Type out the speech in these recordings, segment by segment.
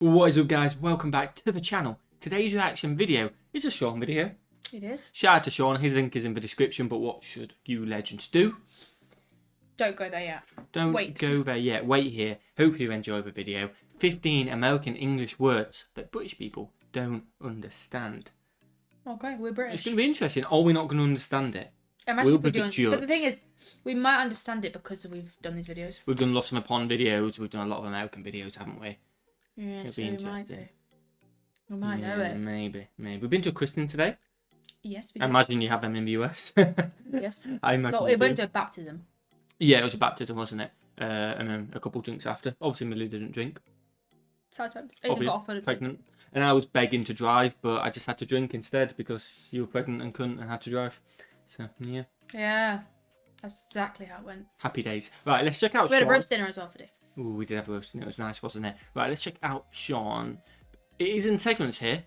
What is up, guys? Welcome back to the channel. Today's reaction video is a Sean video. It is. Shout out to Sean, his link is in the description, but what should you legends do? Don't go there yet. Don't Wait. go there yet, wait here. Hope you enjoy the video. 15 American English words that British people don't understand. Okay, we're British. It's going to be interesting. Are we not going to understand it? Imagine We'll if we be the don't. judge. But the thing is, we might understand it because we've done these videos. We've done lots of Upon videos, we've done a lot of American videos, haven't we? Yeah, It'll so be we might do. interesting. We might know it. Maybe. We've been to a christening today. Yes, we I did. imagine you have them in the US. Yes. I imagine. No, you it went do. to a baptism. Yeah, it was a baptism, wasn't it? And then a couple drinks after. Obviously, Millie didn't drink. Sometimes. I even got offered a drink. Pregnant. And I was begging to drive, but I just had to drink instead because you were pregnant and couldn't and had to drive. So, yeah. Yeah. That's exactly how it went. Happy days. Right, let's check out We had a Sean. roast dinner as well for day. Ooh, we did have a roast and it was nice, wasn't it? Right, let's check out Sean. It is in segments here.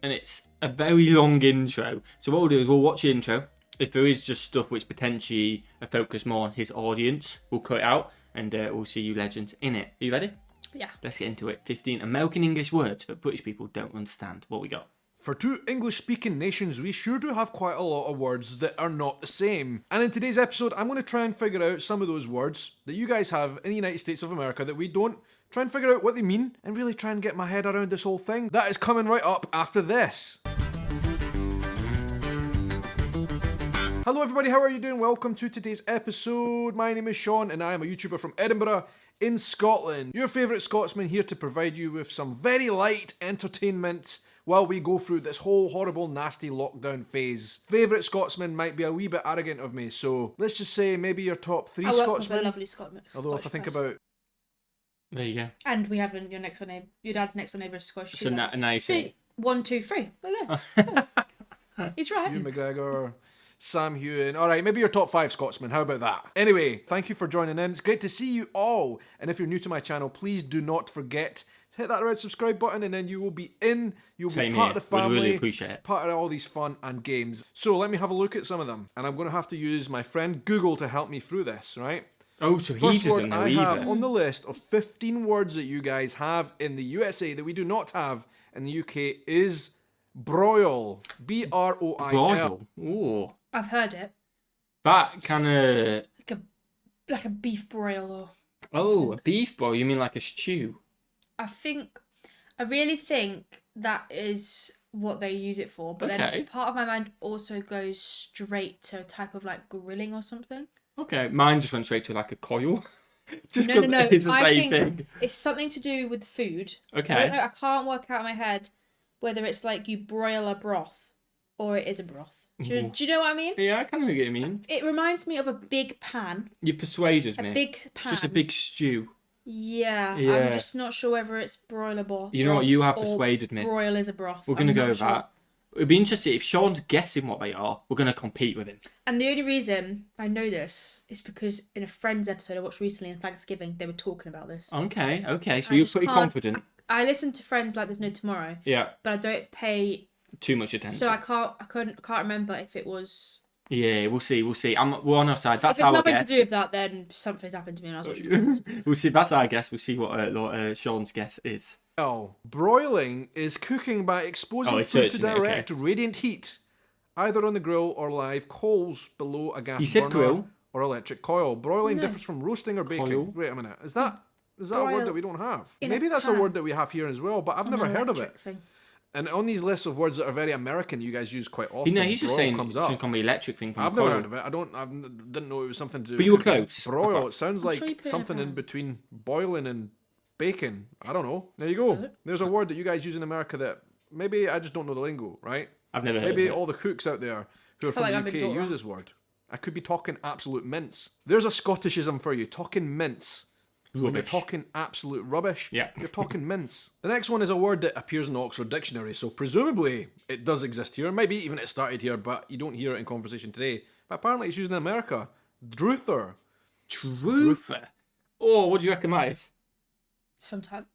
And it's a very long intro. So what we'll do is we'll watch the intro. If there is just stuff which potentially focus more on his audience, we'll cut it out and we'll see you legends in it. Are you ready? Yeah. Let's get into it. 15 American English words that British people don't understand. What we got? For two English-speaking nations, we sure do have quite a lot of words that are not the same. And in today's episode, I'm going to try and figure out some of those words that you guys have in the United States of America that we don't. Try and figure out what they mean and really try and get my head around this whole thing. That is coming right up after this. Hello everybody, how are you doing? Welcome to today's episode. My name is Sean and I am a YouTuber from Edinburgh in Scotland. Your favourite Scotsman here to provide you with some very light entertainment while we go through this whole horrible, nasty lockdown phase. Favourite Scotsman might be a wee bit arrogant of me, so let's just say maybe your top three I work with a Scotsmen. lovely Scottish. Although if I think person. about... There you go. And we have your next door neighbour. Your dad's next door neighbour is Scottish. So now you So say 1, 2, 3. Look there. He's right. Hugh McGregor, Sam Hewen. Alright, maybe your top 5 Scotsmen. How about that? Anyway, thank you for joining in. It's great to see you all. And if you're new to my channel, please do not forget to hit that red subscribe button and then you will be in. You'll Same be part here. of the We'd family. really appreciate it. Part of all these fun and games. So let me have a look at some of them. And I'm going to have to use my friend Google to help me through this, right? Oh, so he First doesn't word know I have either. on the list of 15 words that you guys have in the USA that we do not have in the UK is broil. B-R-O-I-L. Broil. Ooh. I've heard it. That kind of... Like a beef broil or... Oh, a beef broil. You mean like a stew? I really think that is what they use it for, but Okay. then part of my mind also goes straight to a type of like grilling or something. Okay, mine just went straight to like a coil. Just No, because it's the I same think thing. it's something to do with food. Okay. I don't know, I can't work out in my head whether it's like you broil a broth or it is a broth. Do you know what I mean? Yeah, I kind of know what you mean. It reminds me of a big pan. You persuaded me. A big pan. Just a big stew. Yeah, Yeah. I'm just not sure whether it's broil or broth. You know what? You have or persuaded me. Broil is a broth. We're going to I'm go not with sure. that. It'd be interesting if Sean's guessing what they are. We're going to compete with him. And the only reason I know this is because in a Friends episode I watched recently on Thanksgiving, they were talking about this. Okay. So I you're just pretty can't- confident. I listen to Friends like there's no tomorrow, Yeah. but I don't pay, Too much attention. so I can't remember if it was. Yeah, we'll see. We're on our side. That's If it's our nothing guess. to do with that, then something's happened to me when I was watching Friends. We'll see. That's our guess. We'll see what Sean's guess is. Broiling is cooking by exposing it's food to searching it, okay. direct radiant heat, either on the grill or live coals below a gas You said burner grill. or electric coil. Broiling No. differs from roasting or baking. Coil. Wait a minute, is that a Broil word that we don't have? in a Maybe that's a pan. word that we have here as well, but I've never heard of it. Electric thing. And on these lists of words that are very American, you guys use quite often. He's just broil saying comes it's up. going to be electric thing from I've coil. never heard of it. I didn't know it was something to do. But you were with cooking. close. Broil. Okay. It sounds I'm like sure you put it something in down. between boiling and baking. I don't know. There you go. There's a word that you guys use in America that maybe I just don't know the lingo, right? I've never heard Maybe of it. all the cooks out there who are feel from like I've the been UK taught use that. this word. I could be talking absolute mince. There's a Scottishism for you. Talking mince. When you're Rubbish. talking absolute rubbish, Yeah. you're talking mince. The next one is a word that appears in the Oxford Dictionary, so presumably it does exist here. Maybe even it started here, but you don't hear it in conversation today. But apparently it's used in America. DRUTHER. Truther. Oh, what do you reckon that is? Some type of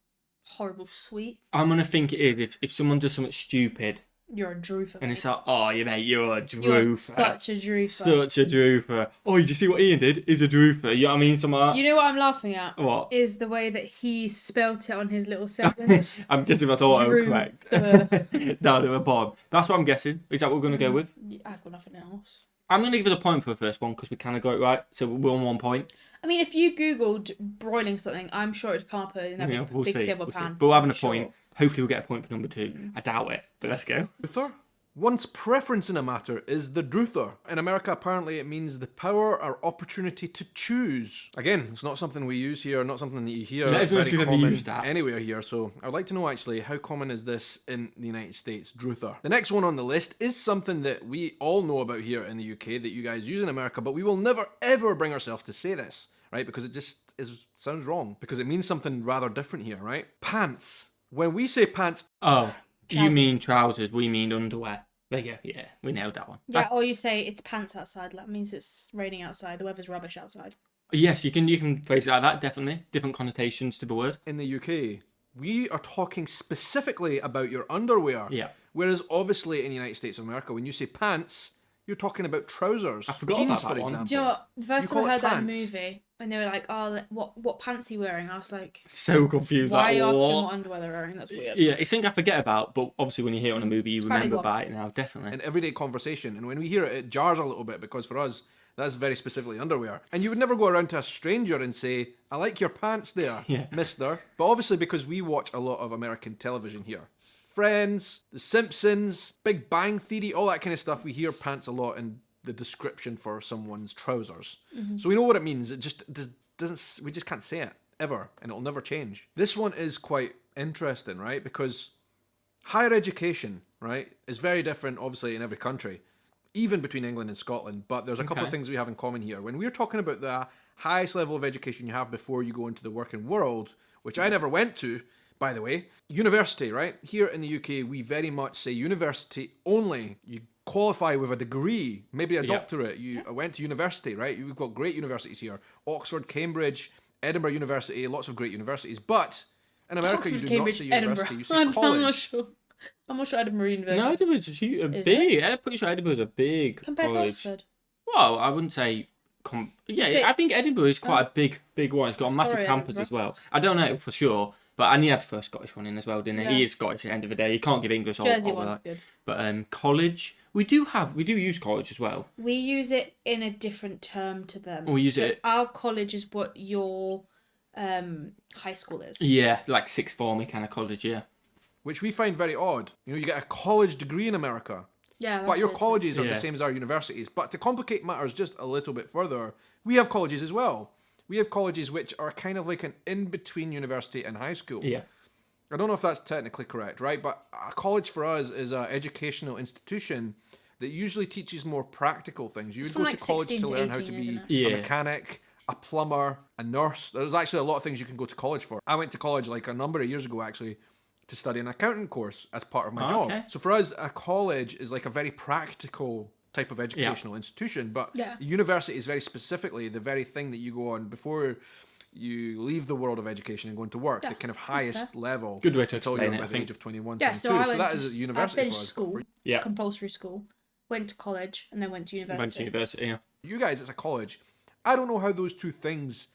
horrible sweet. I'm going to think it is if someone does something stupid You're a druther. And it's like, oh, you mate, you're a You're druther. such a druther. Such a druther. Oh, did you see what Ian did? He's a druther. You know what I mean? Something like that. You know what I'm laughing at? What? Is the way that he spelt it on his little sentence. I'm guessing that's autocorrect. Down to the bottom. That's what I'm guessing. Is that what we're going to go with? I've got nothing else. I'm going to give it a point for the first one because we kind of got it right. So we're on 1 point. I mean, if you Googled broiling something, I'm sure it'd come up in a We'll big see. silver We'll see. pan. But we're having a Sure. point. Hopefully we'll get a point for number 2. I doubt it, but let's go. Druther? One's preference in a matter is the druther. In America, apparently, it means the power or opportunity to choose. Again, it's not something we use here, not something that you hear Let us know if very you've ever common used that. anywhere here. So I'd like to know actually, how common is this in the United States, druther? The next one on the list is something that we all know about here in the UK that you guys use in America, but we will never ever bring ourselves to say this, right? Because it just sounds wrong, because it means something rather different here, right? Pants. When we say pants, Oh, you Trousers. mean trousers, we mean underwear. There you go. Yeah, we nailed that one. Yeah, or you say it's pants outside. That means it's raining outside. The weather's rubbish outside. Yes, you can phrase it like that, definitely. Different connotations to the word. in the UK, we are talking specifically about your underwear. Yeah. Whereas obviously in the United States of America, when you say pants, you're talking about trousers. I forgot Jeans, about that for one. example. Do you know what? The first You time call I it heard that pants? movie, when they were like, "Oh, what pants are you wearing?" I was like, So confused. "Why are Like, you asking what? what underwear they're wearing? That's weird." Yeah, it's something I forget about, but obviously when you hear it on a movie, you Apparently remember what? about it now, definitely. An everyday conversation. And when we hear it, it jars a little bit because for us, that's very specifically underwear. And you would never go around to a stranger and say, "I like your pants there, Yeah. mister." But obviously because we watch a lot of American television here. Friends, The Simpsons, Big Bang Theory, all that kind of stuff, we hear pants a lot in the description for someone's trousers. So we know what it means. It just doesn't, we just can't say it ever, and it'll never change. This one is quite interesting, right? Because higher education, right, is very different, obviously, in every country, even between England and Scotland. But there's a couple of Okay. things we have in common here. When we're talking about the highest level of education you have before you go into the working world, which I never went to, by the way, university, right? Here in the UK, we very much say university only. You qualify with a degree, maybe a Yeah. doctorate. You went to university, right? We've got great universities here. Oxford, Cambridge, Edinburgh University, lots of great universities. But in America, Oxford, you do Cambridge, not say university, Edinburgh. you say I'm college. not sure. I'm not sure Edinburgh University. No, Edinburgh's a Is big. I'm pretty sure Edinburgh's a big compared to college. Oxford. Well, I wouldn't say. Yeah, think- I think Edinburgh is quite a big one. It's got a massive Sorry, campus Edinburgh. as well. I don't know for sure, but and he had the first Scottish one in as well, didn't he? Yeah. He is Scottish at the end of the day. He can't give English Jersey all one's that. good. But college, we do use college as well. We use it in a different term to them. We use it- Our college is what your high school is. Yeah, like sixth form kind of college. Yeah. Which we find very odd. You know, you get a college degree in America, Yeah, that's but your weird. colleges are Yeah. the same as our universities. But to complicate matters just a little bit further, we have colleges as well. We have colleges which are kind of like an in-between university and high school. Yeah. I don't know if that's technically correct, right? But a college for us is an educational institution that usually teaches more practical things. You It's would go from, to like, college 16 to to learn how 18, to isn't be it? Yeah. a mechanic, a plumber, a nurse. There's actually a lot of things you can go to college for. I went to college like a number of years ago actually to study an accounting course as part of my Oh, job. okay. So for us, a college is like a very practical type of educational institution, but Yeah. university is very specifically the very thing that you go on before you leave the world of education and go into work, Yeah, the kind of that's highest fair. level Good way to until explain you're it, I by the think. age of 21, Yeah, 22. so I went that to is I university for finished us. school, Yeah. compulsory school, went to college, and then went to university. Went to university. Yeah. You guys, it's a college. I don't know how those two things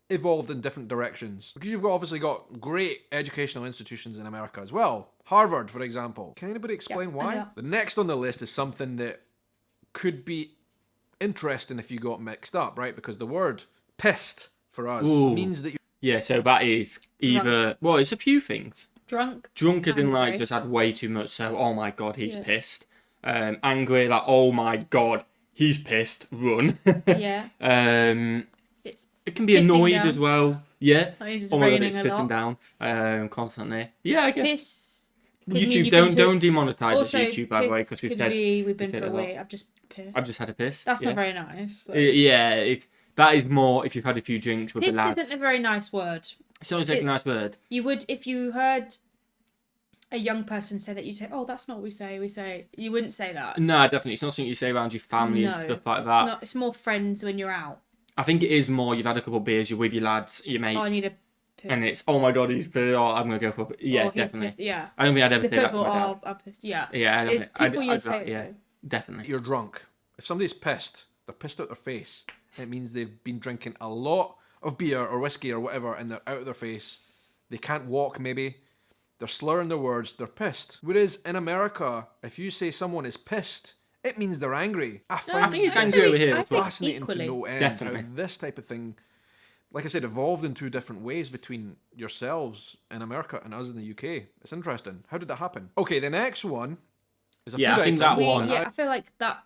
evolved in different directions, because you've obviously got great educational institutions in America as well. Harvard, for example. Can anybody explain I why? know. The next on the list is something that could be interesting if you got mixed up, right? Because the word pissed for us Ooh. means that Yeah. So that is either it's a few things. Drunk. Drunk as in like Angry. just had way too much. So oh my god, he's Yeah. pissed. Angry like oh my god, he's pissed. Run. Yeah. It's It can be Pissing annoyed down. as well. Yeah. That means it's Oh my god, raining it's a pissing lot. down constantly. Yeah, I guess. Piss. could mean YouTube, you've been don't demonetize us, Also, YouTube, by the way, piss because we've could said be we've been said for a a lot. week. I've just pissed. I've just had a piss. That's yeah. not very nice. So. Yeah, that is more if you've had a few drinks with Piss the lads. isn't a very nice word. It's not exactly a nice word. You would if you heard a young person say that, you'd say, "Oh, that's not what we say." We say you wouldn't say that. No, definitely. It's not something you say around your family and stuff like that. It's more friends when you're out. I think it is more you've had a couple of beers, you're with your lads, your mates. Oh, I need a pissed. and it's oh my god, he's pissed. Oh, I'm gonna go for yeah, Or he's definitely. pissed, yeah. I don't think I'd ever The say that to people my dad. are pissed. Yeah. Yeah, I don't It's think, people you say it yeah, to. definitely. You're drunk. If somebody's pissed, they're pissed out their face. It means they've been drinking a lot of beer or whiskey or whatever, and they're out of their face. They can't walk, maybe. They're slurring their words. They're pissed. Whereas in America, if you say someone is pissed, it means they're angry. I think it's that angry over here as well. fascinating Equally. to no end. Definitely. How this type of thing, like I said, evolved in two different ways between yourselves in America and us in the UK. It's interesting. How did that happen? Okay, the next one is a Yeah, food I think item. that one- Yeah, I feel like that,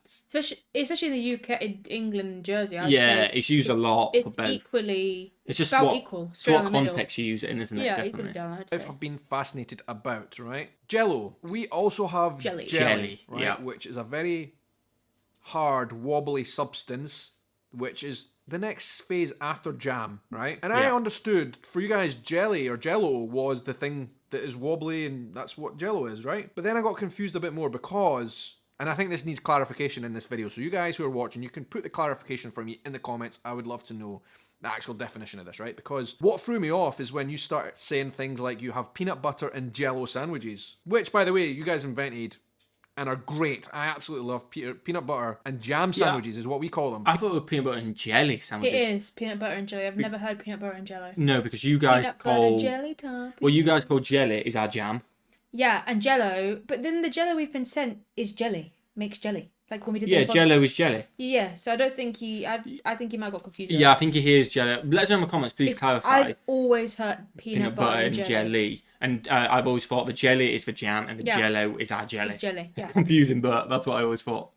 especially in the UK, in England, and Jersey. I'd Yeah, say it's used a lot for it's both. equally. It's just about what, equal, it's straight what down the middle. context you use it in, isn't it? Yeah, Definitely. equally down. I'd say. I've been fascinated about, right? Jello. We also have Jelly. Jelly, right? yeah. Which is a very hard, wobbly substance, which is the next phase after jam, right? And I Yeah. understood for you guys, jelly or jello was the thing that is wobbly, and that's what jello is, right? But then I got confused a bit more because, and I think this needs clarification in this video. So you guys who are watching, you can put the clarification for me in the comments. I would love to know the actual definition of this, right? Because what threw me off is when you start saying things like you have peanut butter and jello sandwiches, which, by the way, you guys invented and are great. I absolutely love peanut butter and jam sandwiches is what we call them. I thought it was peanut butter and jelly It sandwiches. is peanut butter and jelly. I've never heard peanut butter and jello. No, because you guys Peanut butter call and jelly time. well, you guys call jelly is our jam. Yeah, and jello. But then the jello we've been sent is jelly. Makes jelly. Like when we did Yeah, the vodka. jello is jelly. Yeah, so I don't think I think he might have got confused. Yeah, I think he hears jello. Let us know in the comments, please clarify. I've always heard peanut butter and jelly. And I've always thought the jelly is for jam and the Yeah. jello is our jelly. It's jelly, It's yeah. confusing, but that's what I always thought.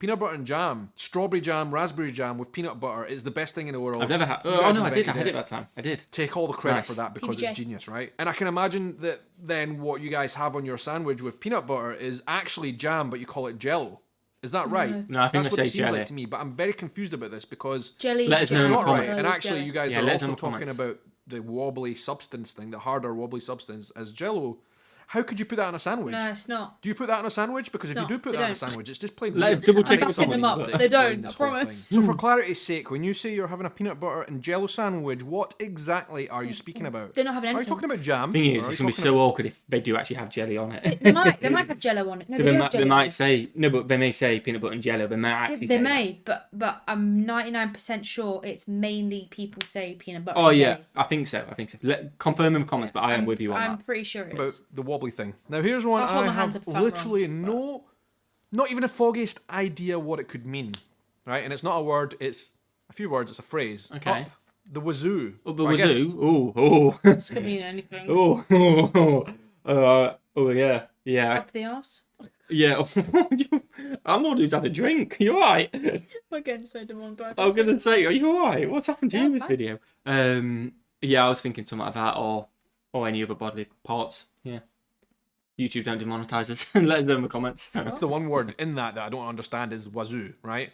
Peanut butter and jam, strawberry jam, raspberry jam with peanut butter is the best thing in the world. I've never had. You Oh guys no, I did. I invented had it that time. I did. Take all the credit Nice. for that because PBJ. it's genius, right? And I can imagine that then what you guys have on your sandwich with peanut butter is actually jam, but you call it jello. Is that right? No, I think That's they what say it seems jelly. like to me, but I'm very confused about this because Jelly. Let us know in the not right. comments. And actually, you guys Yeah, are let us know also in the talking comments. about the wobbly substance thing, the harder wobbly substance as jello. How could you put that on a sandwich? No, it's not. Do you put that on a sandwich? Because if No, you do put they that on a don't. sandwich, it's just plain Let weird. us double check I'm the backing comments. them up. They Explain don't, this I whole promise. thing. So for clarity's sake, when you say you're having a peanut butter and jello sandwich, what exactly are you speaking about? They're not having Are you anything. talking about jam? Thing Or is, are it's you gonna be talking so awkward if they do actually have jelly on it. They might have jello on it. No, So they, do they have jelly on might it. say no, but they may say peanut butter and jello. They might actually They say may, but I'm 99% sure it's mainly people say peanut butter. That. Oh and yeah, jelly. I think so. Confirm in the comments, but I am with you on I'm that. pretty sure it about is. the wobbly thing? Now here's one I'll hold I my hands have up if I'm literally wrong, not even the foggiest idea what it could mean, right? And it's not a word; it's a few words. It's a phrase. Okay. Up the wazoo. Oh, the I guess- wazoo. Oh, This could mean anything. oh, yeah, yeah, Up the arse. yeah. I'm the one who's had a drink. You alright? We're getting so demonetized. I'm gonna say, are you alright? What's happened to Yeah, you I'm in this fine. video? Yeah, I was thinking something like that, or any other bodily parts. Yeah. YouTube don't demonetize us. Let us know in the comments. The one word in that I don't understand is wazoo, right?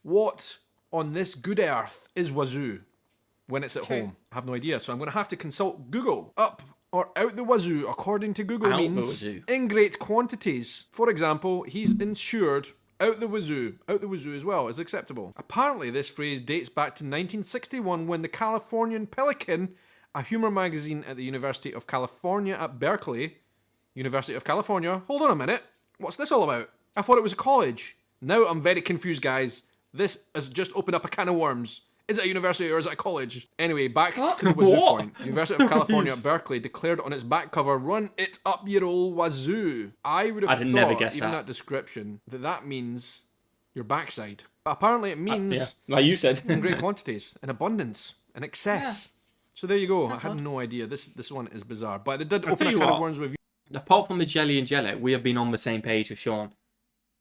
What on this good earth is wazoo when it's at True. home? I have no idea, so I'm going to have to consult Google. Up or out the wazoo, according to Google, Out the means wazoo. in great quantities. For example, he's insured out the wazoo. Out the wazoo as well is acceptable. Apparently, this phrase dates back to 1961 when the Californian Pelican, a humor magazine at the University of California at Berkeley, University of California. Hold on a minute. What's this all about? I thought it was a college. Now I'm very confused, guys. This has just opened up a can of worms. Is it a university or is it a college? Anyway, back to the wazoo What? point. University of California at Berkeley declared on its back cover, "Run it up your old wazoo." I would have I'd thought, never guess even that. that description, that means your backside. But apparently it means Yeah, like you said. in great quantities, in abundance, in excess. So there you go. That's I had odd. no idea. This one is bizarre. But it did I'll open tell a you can of what. worms with you. Apart from the jelly and jello, we have been on the same page with Sean.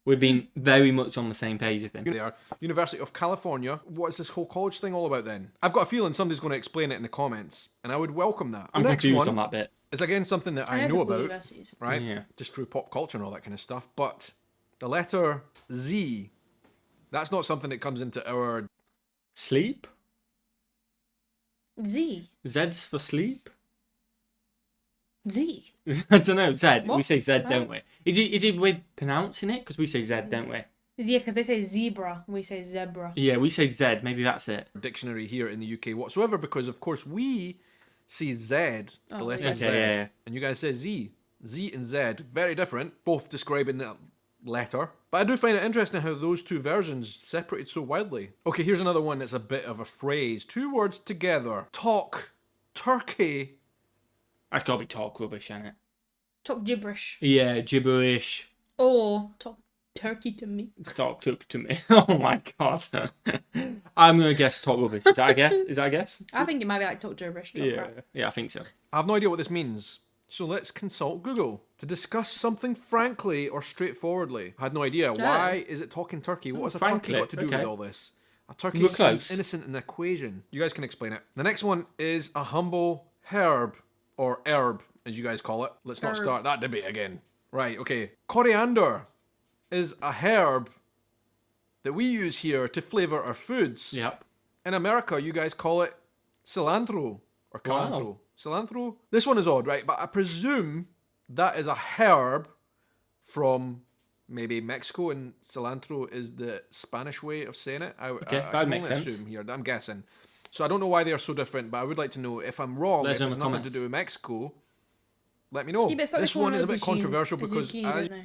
We've been very much on the same page with him. There, University of California. What is this whole college thing all about then? I've got a feeling somebody's going to explain it in the comments, and I would welcome that. I'm The next confused one on that bit. is again something that I the know cool about, universities. right? Yeah. Just through pop culture and all that kind of stuff. But the letter Z, that's not something that comes into our. Sleep? Z. Z's for sleep? Z. I don't know. Z. We What? say Z, Right. don't we? Is it way pronouncing it? Because we say Z, don't we? Yeah, because they say zebra. We say zebra. Yeah, we say Z. Maybe that's it. Dictionary here in the UK whatsoever, because of course we see Z, the Oh, letter yeah. Z, Okay, yeah. and you guys say Z. Z and Z, very different, both describing that letter. But I do find it interesting how those two versions separated so widely. Okay, here's another one that's a bit of a phrase. 2 words together. Talk turkey. That's got to be talk rubbish, ain't it? Talk gibberish. Yeah, gibberish. Or talk turkey to me. Talk to me. Oh my god. I'm gonna guess talk rubbish. Is that a guess? Is that a guess? I think it might be like talk gibberish. Talk Yeah, crap. yeah, I think so. I have no idea what this means. So let's consult Google to discuss something frankly or straightforwardly. I had no idea. Why is it talking turkey? What has a turkey frankly, got to do okay. with all this? A turkey We're seems close. innocent in the equation. You guys can explain it. The next one is a humble herb, or herb, as you guys call it. Let's not Herb. start that debate again. Right, okay. Coriander is a herb that we use here to flavour our foods. Yep. In America, you guys call it cilantro or cilantro. Wow. Cilantro? This one is odd, right? But I presume that is a herb from maybe Mexico, and cilantro is the Spanish way of saying it. I that can makes only sense. assume here. I'm guessing. So I don't know why they are so different, but I would like to know if I'm wrong, Let us if know it's in the nothing to comments. do with Mexico. Let me know. Yeah, but it's like This they call one an is a bit aubergine controversial a because zucchini, I, don't they?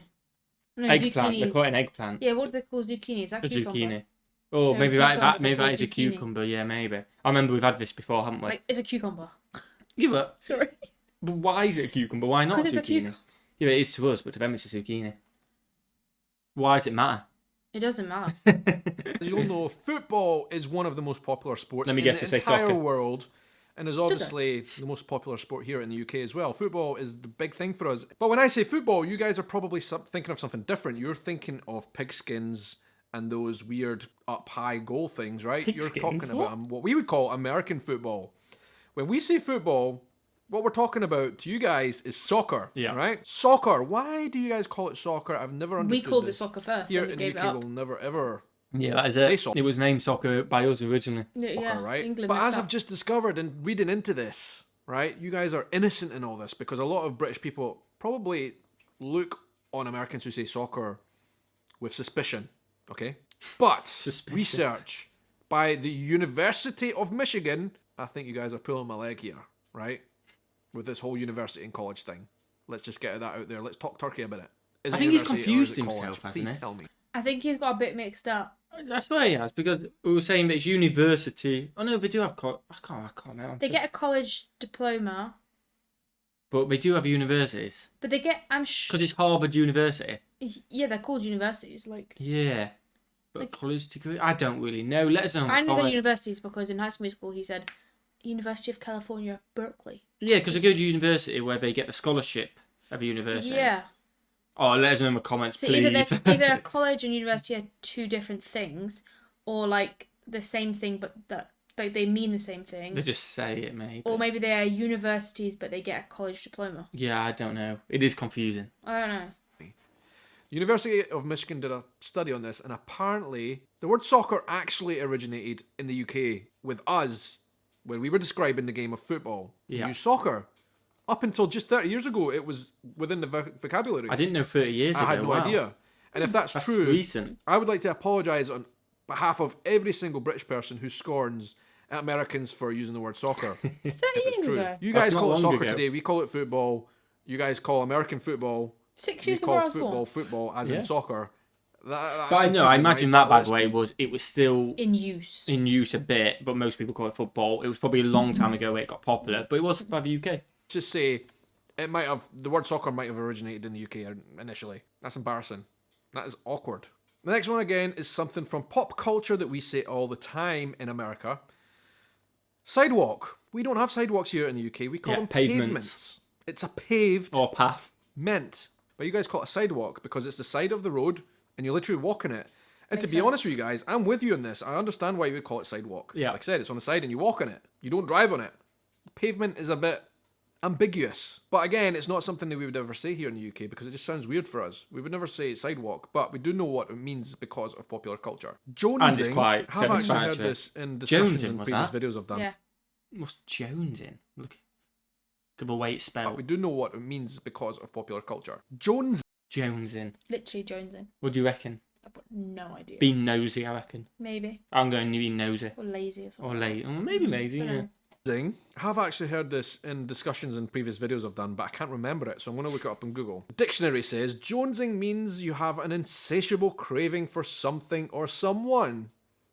No, Eggplant. zucchini They is- call it an eggplant. Yeah, what do they call zucchini? Is that A cucumber? zucchini. Oh, Yeah, maybe cucumber, that they maybe call that is a zucchini. cucumber. Yeah, maybe. I remember we've had this before, haven't we? Like, it's a cucumber. Yeah, but Sorry. why is it a cucumber? Why not a 'Cause it's a zucchini? cucumber. Yeah, it is to us, but to them it's a zucchini. Why does it matter? It doesn't matter. as you'll know, football is one of the most popular sports Let me in guess, the they say entire soccer. world, and is obviously the most popular sport here in the UK as well. Football is the big thing for us. But when I say football, you guys are probably thinking of something different. You're thinking of pigskins and those weird up high goal things, right? You're Pigskins? talking about what we would call American football. When we say football, what we're talking about to you guys is soccer, Yeah. right? Soccer. Why do you guys call it soccer? I've never We understood called it this. soccer first, Here then we in gave the it UK, up. we'll never ever Yeah, that is Say it. soccer. It was named soccer by us originally. Yeah, right? England But messed as up. I've just discovered and reading into this, right, you guys are innocent in all this because a lot of British people probably look on Americans who say soccer with suspicion, okay? But Suspicion. research by the University of Michigan, I think you guys are pulling my leg here, right? With this whole university and college thing. Let's just get that out there. Let's talk Turkey about it. Is I it think he's university or is confused it college? himself, hasn't Please he? tell me. I think he's got a bit mixed up. That's why he has, because we were saying that it's university. Oh no, they do have. I can't remember. They get a college diploma, But they do have universities. but they get, I'm sure. Because it's Harvard University. Yeah, they're called universities. Like, Yeah. But Like- college degree? I don't really know. Let us know in the I know they're comments. universities because in High School Musical he said University of California, Berkeley. Yeah, because they go to university where they get the scholarship of a university. Yeah. Oh, let us know in the comments, So please. either a college and university are two different things, or like the same thing, but that like they mean the same thing. They just say it, maybe. Or maybe they are universities, but they get a college diploma. Yeah, I don't know. It is confusing. I don't know. University of Michigan did a study on this, and apparently the word soccer actually originated in the UK with us when we were describing the game of football. We Yeah. used soccer. Up until just 30 years ago, it was within the vocabulary. I didn't know 30 years ago. I had no wow. idea. And if that's true, recent. I would like to apologise on behalf of every single British person who scorns Americans for using the word soccer. 30 if it's years true. ago. You That's guys not call it long soccer ago. today, we call it football. You guys call American football. 6 We years before I call was football born. football as Yeah. in soccer. That's But I know, I confusing, imagine right? that, by Let's- the way, it was still In use. in use a bit, but most people call it football. It was probably a long time ago where it got popular, but it was by the UK. Just say the word soccer might have originated in the UK initially. That's embarrassing. That is awkward. The next one again is something from pop culture that we say all the time in America. Sidewalk. We don't have sidewalks here in the UK. We call Yeah, them pavements. pavements. It's a paved Or path. meant. But you guys call it a sidewalk because it's the side of the road and you're literally walking it. And to Makes be sense. honest with you guys, I'm with you on this. I understand why you would call it sidewalk. Yeah. Like I said, it's on the side and you walk on it. You don't drive on it. Pavement is a bit ambiguous. But again, it's not something that we would ever say here in the UK because it just sounds weird for us. We would never say sidewalk, but we do know what it means because of popular culture. Jonesing. And it's quite I've actually heard self-explanatory. this in discussions Jonesing, in was previous that? videos I've done. Yeah. What's Jones in? Look at the way it's But spelled. we do know what it means because of popular culture. Jones. Jones in. Literally Jonesing. What do you reckon? I've got no idea. Be nosy, I reckon. Maybe. I'm going to be nosy. Or lazy or something. Or lazy. Or maybe lazy, Dunno. yeah. I have actually heard this in discussions in previous videos I've done, but I can't remember it, so I'm going to look it up on Google. The dictionary says, jonesing means you have an insatiable craving for something or someone.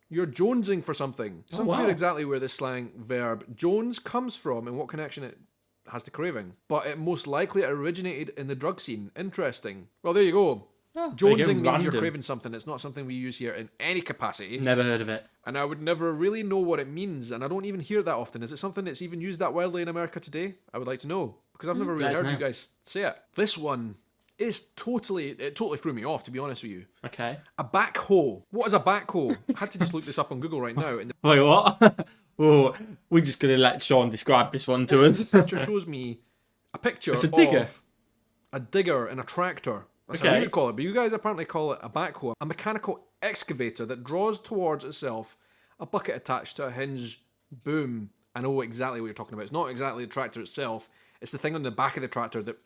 You're jonesing for something. It's unclear exactly where this slang verb Jones comes from and what connection it has to craving, but it most likely originated in the drug scene. Interesting. Well, there you go. Oh. Jonesing means you're craving something. It's not something we use here in any capacity. Never heard of it. And I would never really know what it means, and I don't even hear it that often. Is it something that's even used that widely in America today? I would like to know, because I've never really heard you guys say it. This one is it totally threw me off, to be honest with you. Okay. A backhoe. What is a backhoe? I had to just look this up on Google right now. And Wait, what? Oh, we're just going to let Sean describe this one to us. the picture shows me a picture It's a digger. of a digger and a tractor. That's Okay. what we would call it, but you guys apparently call it a backhoe. A mechanical excavator that draws towards itself a bucket attached to a hinge boom. I know exactly what you're talking about. It's not exactly the tractor itself. It's the thing on the back of the tractor that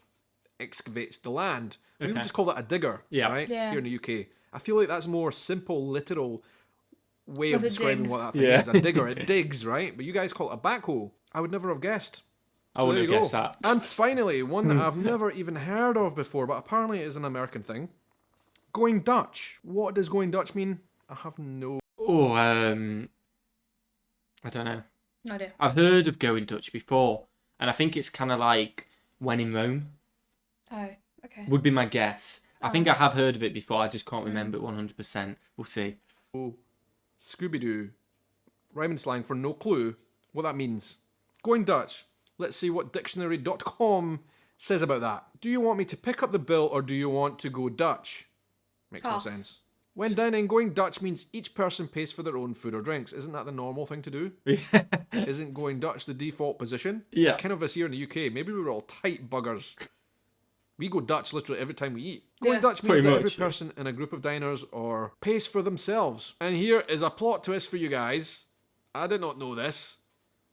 excavates the land. We would just call that a digger, right? Yeah. Here in the UK. I feel like that's a more simple, literal way of Because it describing digs. what that thing is. A digger. It digs, right? But you guys call it a backhoe. I would never have guessed. I wouldn't have guessed that. And finally, one that I've never even heard of before, but apparently it is an American thing. Going Dutch. What does going Dutch mean? I have no... Oh, I don't know. No idea. I've heard of going Dutch before, and I think it's kind of like when in Rome, Oh, okay. would be my guess. I think I have heard of it before, I just can't remember it 100%. We'll see. Scooby-Doo. Rhyming slang for no clue what that means. Going Dutch. Let's see what dictionary.com says about that. Do you want me to pick up the bill or do you want to go Dutch? Makes no sense. When dining, going Dutch means each person pays for their own food or drinks. Isn't that the normal thing to do? Isn't going Dutch the default position? Yeah. Kind of us here in the UK. Maybe we were all tight buggers. We go Dutch literally every time we eat. Going Dutch means that every person in a group of diners or pays for themselves. And here is a plot twist for you guys. I did not know this.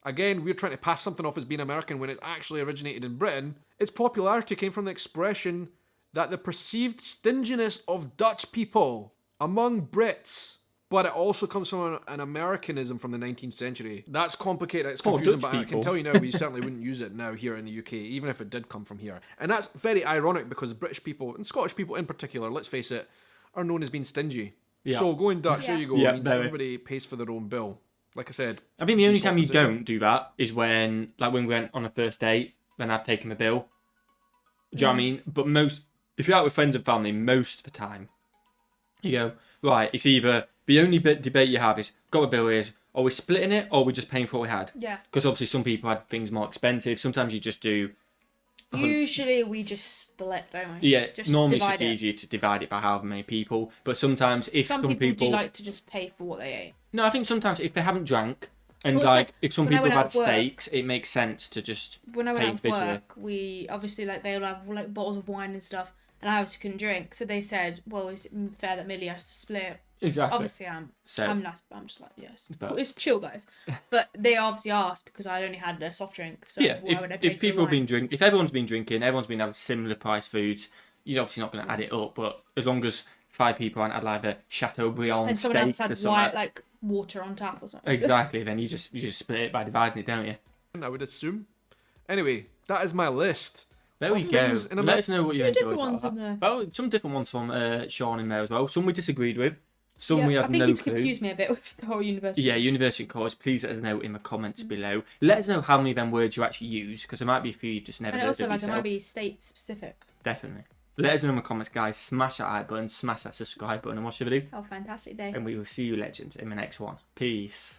Again, we're trying to pass something off as being American when it actually originated in Britain. Its popularity came from the expression that the perceived stinginess of Dutch people among Brits. But it also comes from an Americanism from the 19th century. That's complicated, it's confusing, but I can tell you now, we certainly wouldn't use it now here in the UK, even if it did come from here. And that's very ironic because British people, and Scottish people in particular, let's face it, are known as being stingy. Yeah. So going Dutch, there you go, Yeah, means everybody pays for their own bill. Like I said. I mean, the only time you don't do that is when we went on a first date, then I've taken the bill. Do you know what I mean? But if you're out with friends and family, most of the time, you go, right, it's either, the only debate you have is, got a bill here, are we splitting it or are we just paying for what we had? Yeah. Because obviously some people had things more expensive. Sometimes you just do... Usually we just split, don't we? Yeah, just normally it's divide just easier to divide it by however many people. But sometimes if some people do like to just pay for what they ate. No, I think sometimes if they haven't drank, and Well, it's like like if some when I people have went had out of work- steaks, it makes sense to just When I went pay out of visually. work, we obviously they'll have like bottles of wine and stuff, and I obviously couldn't drink. So they said, "Well, is it fair that Millie has to split?" Exactly. Obviously, I'm nice. But I'm just like, yes, But- it's chill, guys. But they obviously asked because I only had a soft drink. So Yeah, why would I pay if for people have the been wine? drinking, if everyone's been drinking, everyone's been having similar price foods, you're obviously not going to add it up. But as long as 5 people aren't had like a Chateaubriand And someone else steak or had something, white, like water on tap or something. exactly, then you just split it by dividing it, don't you? I would assume. Anyway, that is my list. There we Of go. things in Let us know what you enjoyed. different about ones that. in there. Well, some different ones from Sean in there as well. Some we disagreed with. Some Yeah, we I have think no it's clue. confused me a bit with the whole university. Yeah, university college. Please let us know in the comments below. Let us know how many of them words you actually use, because there might be a few you just never And heard also, of like, it yourself. might be state specific. Definitely. Let us know in the comments, guys. Smash that like button, smash that subscribe button, and watch the video. Have a fantastic day. And we will see you, legends, in the next one. Peace.